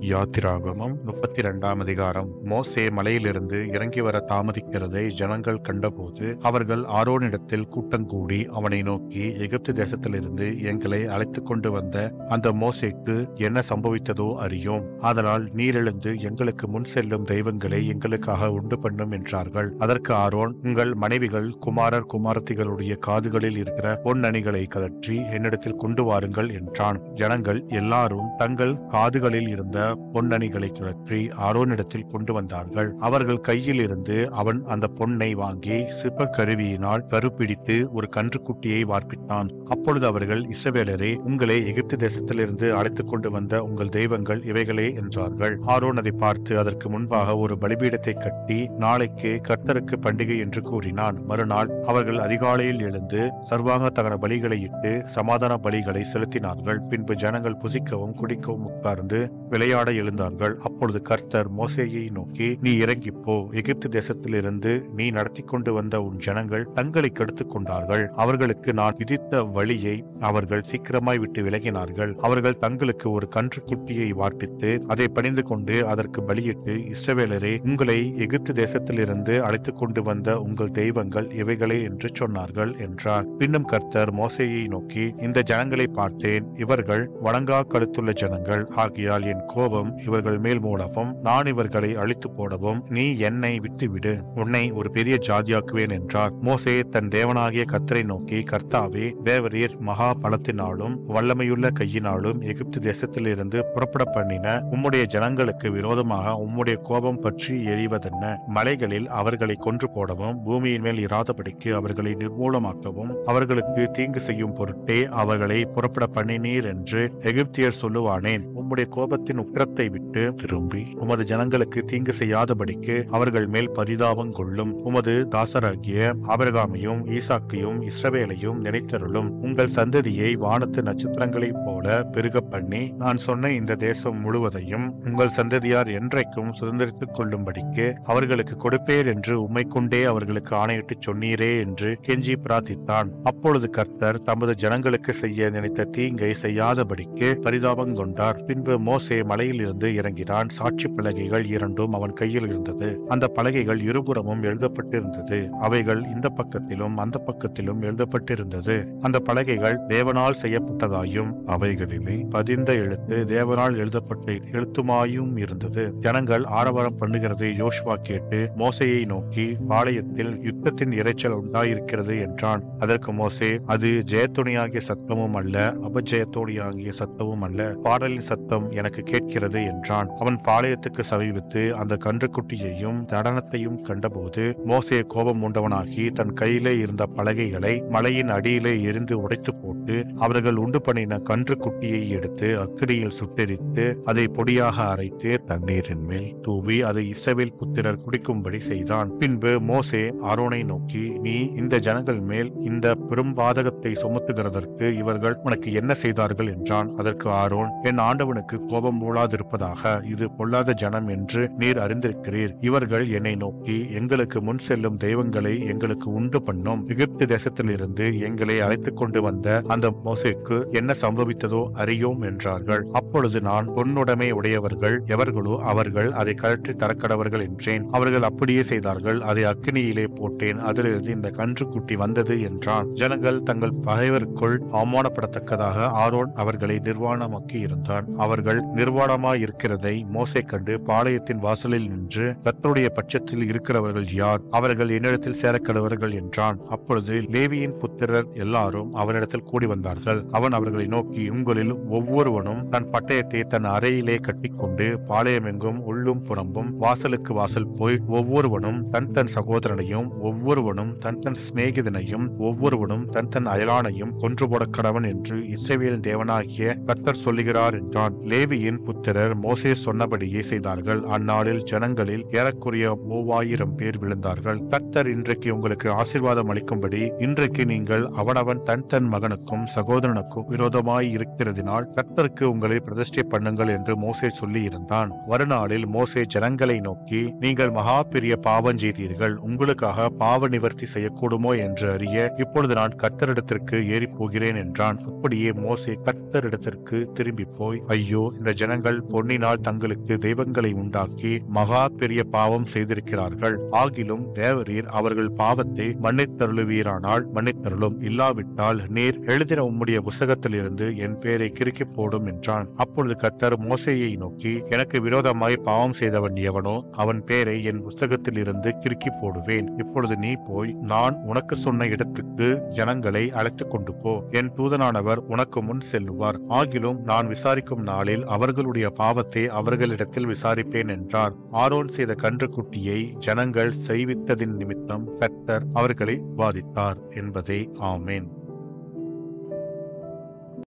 யாத்திராகமம் 32ஆம் அதிகாரம். மோசே மலையிலிருந்து இறங்கி வர தாமதிக்கிறதை ஜனங்கள் கண்டபோது அவர்கள் ஆரோனிடத்தில் கூட்டங்கூடி அவனை நோக்கி, எகிப்து தேசத்திலிருந்து எங்களை அழைத்து கொண்டு வந்த அந்த மோசேக்கு என்ன சம்பவித்ததோ அறியோம். ஆதலால் நீர் எழுந்து எங்களுக்கு முன் செல்லும் தெய்வங்களை எங்களுக்காக உண்டு பண்ணும் என்றார்கள். அதற்கு ஆரோன், உங்கள் மனைவிகள், குமாரர் குமாரத்திகளுடைய காதுகளில் இருக்கிற பொன்னணிகளை கழற்றி என்னிடத்தில் கொண்டு வாருங்கள் என்றான். ஜனங்கள் எல்லாரும் தங்கள் காதுகளில் இருந்த பொன்னணிகளை கழற்றி ஆரோனிடத்தில் கொண்டு வந்தார்கள். அவர்கள் கையில் இருந்து அவன் அந்த பொன்னை வாங்கி சிற்ப கருவியினால் கருப்பிடித்து ஒரு கன்றுக்குட்டியை வார்ப்பித்தான். அப்பொழுது அவர்கள், இஸ்ரவேலரே, உங்களை எகிப்து தேசத்திலிருந்து அழைத்துக் கொண்டு வந்த உங்கள் தெய்வங்கள் இவைகளே என்றார்கள். ஆரோன் அதை பார்த்து அதற்கு முன்பாக ஒரு பலிபீடத்தை கட்டி நாளைக்கு கர்த்தருக்கு பண்டிகை என்று கூறினான். மறுநாள் அவர்கள் அதிகாலையில் எழுந்து சர்வாங்க தகன பலிகளை இட்டு சமாதான பலிகளை செலுத்தினார்கள். பின்பு ஜனங்கள் புசிக்கவும் குடிக்கவும் உட்கார்ந்து விளையாட எழுந்தார்கள். அப்பொழுது கர்த்தர் மோசேயை நோக்கி, நீ இறங்கிப்போ, எகிப்து தேசத்திலிருந்து நீ நடத்தி கொண்டு வந்த உன் ஜனங்கள் தங்களை கெடுத்துக் கொண்டார்கள். அவர்களுக்கு நான் விதித்த வழியை அவர்கள் சீக்கிரமாய் விட்டு விலகினார்கள். அவர்கள் தங்களுக்கு ஒரு கன்று குட்டியை வார்ப்பித்து அதை பணிந்து கொண்டு அதற்கு பலியிட்டு, இஸ்ரவேலரே, உங்களை எகிப்து தேசத்திலிருந்து அழைத்துக் கொண்டு வந்த உங்கள் தெய்வங்கள் இவைகளே என்று சொன்னார்கள் என்றார். பின்னும் கர்த்தர் மோசேயை நோக்கி, இந்த ஜனங்களை பார்த்தேன், இவர்கள் வணங்கா கழுத்துள்ள ஜனங்கள். ஆகையால் என் கோபம் இவர்கள் மேல் மூலவும் நான் இவர்களை அழித்து போடவும் நீ என்னை விட்டுவிடு, உன்னை ஒரு பெரிய ஜாதியாக்குவேன் என்றார். மோசே தன் தேவனாகிய கர்த்தரை நோக்கி, கர்த்தாவே, தேவரீர் மகா பலத்தினாலும் வல்லமையுள்ள கையினாலும் எகிப்து தேசத்திலிருந்து புறப்பட பண்ணின உம்முடைய ஜனங்களுக்கு விரோதமாக உம்முடைய கோபம் பற்றி எரிவதென்ன? மலைகளில் அவர்களை கொன்று போடவும் பூமியின் மேல் இராதபடிக்கு அவர்களை நிர்மூலமாக்கவும் அவர்களுக்கு தீங்கு செய்யும் பொருட்டே அவர்களை புறப்பட பண்ணினீர் என்று எகிப்தியர் சொல்லுவானேன். உம்முடைய கோபத்தின் உக்கிரத்தை விட்டு திரும்பி உமது ஜனங்களுக்கு தீங்கு செய்யாதபடிக்கு அவர்கள் மேல் பரிதாபம் கொள்ளும். உமது தாசராகிய ஆபிரகாமையும் ஈசாக்கையும் இஸ்ரவேலையும் நினைத்தருளும். உங்கள் சந்ததியை வானத்து நட்சத்திரங்களைப் போல பெருக பண்ணி நான் சொன்ன இந்த தேசம் முழுவதையும் உங்கள் சந்ததியார் என்றைக்கும் சுதந்திரித்துக் கொள்ளும்படிக்கு அவர்களுக்கு கொடுப்பேர் என்று உம்மை கொண்டே அவர்களுக்கு ஆணையிட்டு சொன்னீரே என்று கெஞ்சி பிரார்த்தித்தான். அப்பொழுது கர்த்தர் தமது ஜனங்களுக்கு செய்ய நினைத்த தீங்கை செய்யாதபடிக்கு பரிதாபம் கொண்டார். பின்பு மோசே மலையில் இருந்து இறங்கினான். சாட்சி பலகைகள் 2 அவன் கையில் இருந்தது. அந்த பலகைகள் இருபுறமும் எழுதப்பட்டிருந்தது. அவைகள் இந்த பக்கத்திலும் அந்த பக்கத்திலும் எழுதப்பட்டிருந்தது. அந்த பலகைகள் தேவனால் செய்யப்பட்டதாயும் அவைகளிலே பதிந்த எழுத்து தேவனால் எழுதப்பட்ட எழுத்துமாயும் இருந்தது. ஜனங்கள் ஆரவாரம் பண்ணுகிறது யோசுவா கேட்டு மோசேயை நோக்கி, பாளையத்தில் யுத்தத்தின் இரைச்சல் உண்டாயிருக்கிறது என்றான். அதற்கு மோசே, அது ஜெயத்துணியாகிய சத்தமும் அல்ல, அபஜெயத்தோடியாகிய சத்தமும் அல்ல, பாடலின் சத்தம் எனக்கு கேட்கிறது என்றான். அவன் பாளையத்துக்கு சமீபித்து அந்த கன்றுக்குட்டியையும் நடனத்தையும் கண்டபோது மோசே கோபம் உண்டவனாகி தன் கையிலே இருந்த பலகைகளை மலையின் அடியிலே எரிந்து உடைத்து போட்டு அவர்கள் உண்டு பண்ணின கன்றுக்குட்டியை எடுத்து அக்கினியில் சுட்டெரித்து அதை பொடியாக அரைத்து தண்ணீரின் மேல் தூவி அதை இஸ்ரவேல் புத்திரர் குடிக்கும்படி செய்தான். பின்பு மோசே ஆரோனை நோக்கி, நீ இந்த ஜனங்கள் மேல் இந்த பெரும் பாதகத்தை சுமத்துகிறதற்கு இவர்கள் உனக்கு என்ன செய்தார்கள் என்றான். அதற்கு ஆரோன், என் ஆண்டவனுக்கு கோபம் மூளாதிருப்பதாக, இது பொல்லாத ஜனம் என்று நீர் அறிந்திருக்கிறீர். இவர்கள் என்னை நோக்கி, எங்களுக்கு முன் செல்லும் தெய்வங்களை எங்களுக்கு உண்டு பண்ணும், எகிப்து தேசத்திலிருந்து எங்களை அழைத்துக் கொண்டு வந்த அந்த மோசேக்கு என்ன சம்பவித்ததோ அறியோம் என்றார்கள். அப்பொழுது நான், பொன்னுடைமை உடையவர்கள் எவர்களோ அவர்கள் அதை கழற்றி தரக்கடவர்கள் என்றேன். அவர்கள் அப்படியே செய்தார்கள். அதை அக்கினியிலே போட்டேன். அதிலிருந்து இந்த கன்றுக்குட்டி வந்தது என்றான். ஜனங்கள் தங்கள் பகைவருக்குள் அவமானப்படத்தக்கதாக ஆரோன் அவர்களை நிர்வாணமாக்கி இருந்தான். அவர்கள் நிர்வாணமாய் இருக்கிறதை மோசே கண்டு பாளையத்தின் வாசலில் நின்று, கர்த்தருடைய பட்சத்தில் இருக்கிறவர்கள் யார்? அவர்கள் என்னிடத்தில் சேரக்கடவர்கள் என்றான். அப்பொழுது லேவியின் புத்திரர் எல்லாரும் அவனிடத்தில் கூடி வந்தார்கள். அவன் அவர்களை நோக்கி, உங்களில் ஒவ்வொருவனும் தன் பட்டயத்தை தன் அறையிலே கட்டிக்கொண்டு பாளையமெங்கும் உள்ளும் புறம்பும் வாசலுக்கு வாசல் போய் ஒவ்வொருவனும் தன் தன் சகோதரனையும் ஒவ்வொருவனும் தன் தன் சிநேகிதனையும் ஒவ்வொருவனும் தன் தன் அயலானையும் கொன்று போட கடவன் என்று இஸ்ரவேல் தேவனாகிய கர்த்தர் சொல்லுகிறார் என்றான். லேவியின் புத்திரர் மோசே சொன்னபடியே செய்தார்கள். அந்நாளில் ஜனங்களில் ஏறக்குறைய 3000 பேர் விழுந்தார்கள். கர்த்தர் இன்றைக்கு உங்களுக்கு ஆசீர்வாதம் அளிக்கும்படி இன்றைக்கு நீங்கள் அவனவன் தன் தன் மகனுக்கும் சகோதரனுக்கும் விரோதமாய் இருக்கிறதினால் கர்த்தருக்கு உங்களை பிரதிஷ்டை பண்ணுங்கள் என்று மோசே சொல்லி இருந்தான். மறுநாளில் மோசே ஜனங்களை நோக்கி, நீங்கள் மகா பெரிய பாவம் செய்தீர்கள், உங்களுக்காக பாவ நிவர்த்தி செய்யக்கூடுமோ என்று அறிய இப்பொழுது நான் கர்த்தரிடத்திற்கு ஏறி போகிறேன் என்றான். அப்படியே மோசே கர்த்தரிடத்திற்கு திரும்பி போய், ஐயோ, இந்த ஜனங்கள் அவர்கள் பொன்னினால் தங்களுக்கு தெய்வங்களை உண்டாக்கி மகா பெரிய பாவம் செய்திருக்கிறார்கள். ஆகிலும் தேவரீர் அவர்கள் பாவத்தை மன்னித்தருளுவீரானால் மன்னித்தருளும், இல்லாவிட்டால் நீர் எழுதின உம்முடைய புஸ்தகத்திலிருந்து என் பேரை கிறுக்கி போடும் என்றான். அப்பொழுது கர்த்தர் மோசேயை நோக்கி, எனக்கு விரோதமாய் பாவம் செய்தவன் எவனோ அவன் பேரை என் புஸ்தகத்தில் இருந்து கிறுக்கி போடுவேன். இப்பொழுது நீ போய் நான் உனக்கு சொன்ன இடத்துக்கு ஜனங்களை அழைத்துக் கொண்டு போ. என் தூதனானவர் உனக்கு முன் செல்லுவார். ஆகிலும் நான் விசாரிக்கும் நாளில் அவர்களுடைய பாவத்தை அவர்களிடத்தில் விசாரிப்பேன் என்றார். ஆரோன் செய்த கன்றுக்குட்டியை ஜனங்கள் செய்வித்ததின் நிமித்தம் கர்த்தர் அவர்களை பாதித்தார் என்பதே ஆமேன்.